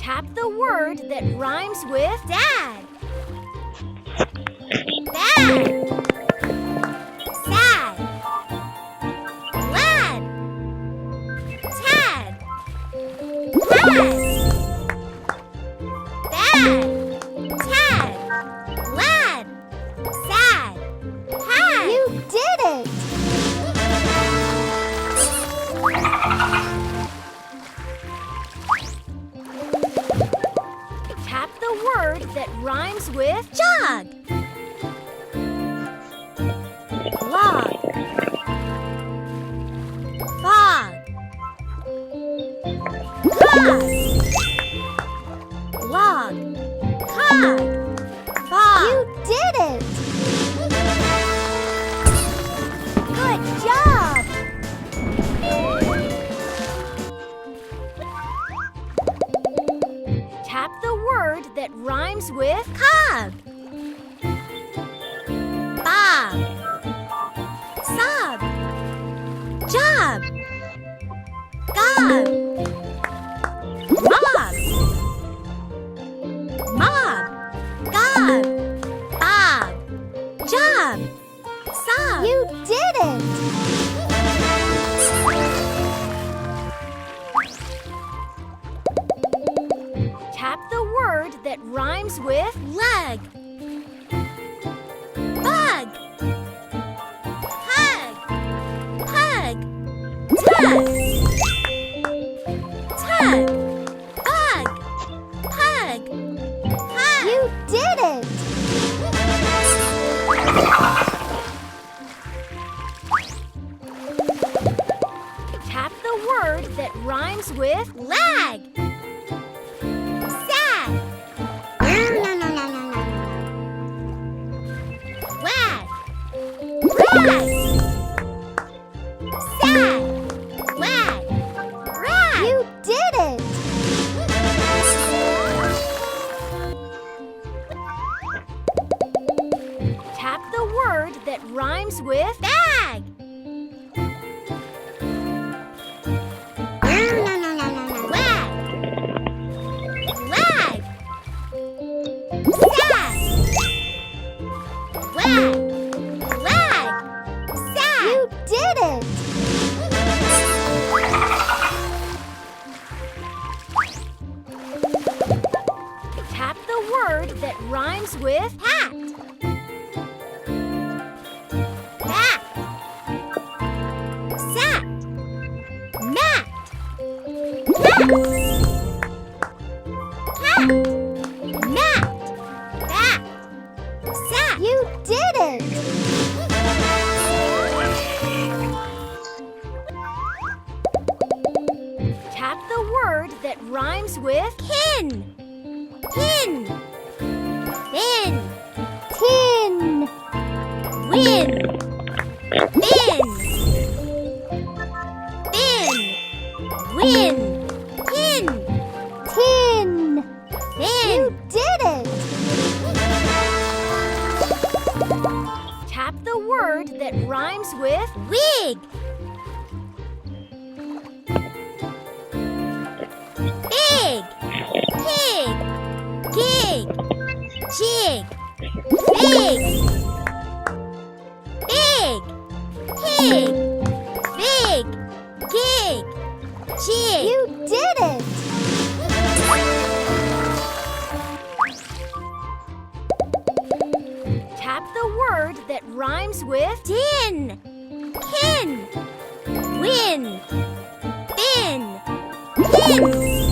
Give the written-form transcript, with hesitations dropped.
Tap the word that rhymes with dad. Bad. Sad. Glad. Tad. Glad. Bad. Tad. Glad. Sad. Had. You did it! Tap the word that rhymes with jug. Log. Fog. Cog. Log. Cog. Fog. You did it! Good job! Tap the word that rhymes with cog. Bob. Sob. Job. Gob. Mob. Mob. Gob. Bob. Job. Sob. You did it! Tap the word that rhymes with lug. Bug. Hug. Pug. Tug. Tug. Bug. Pug. Hug. You did it! Tap the word that rhymes with lag. Sag. Wag. Rag. Sag. Wag. Rag. You did it! Tap the word that rhymes with bag. Wag. Lag. Sag. Wag. Lag. Sag. You did it! Tap the word that rhymes with hat. Bat. Sat. Mat. Cat. Cat. Mat. Bat. Sat. You did it! Tap the word that rhymes with kin. Pin. Bin. Tin! Win. Bin. Bin. Win. Pin. Tin! Bin. You did it! Tap the word that rhymes with wig. Big. Pig. Gig. Jig. Big. Big. Pig. Big. Gig. Jig. You did it! Tap the word that rhymes with din. Kin. Win. Bin. Pin.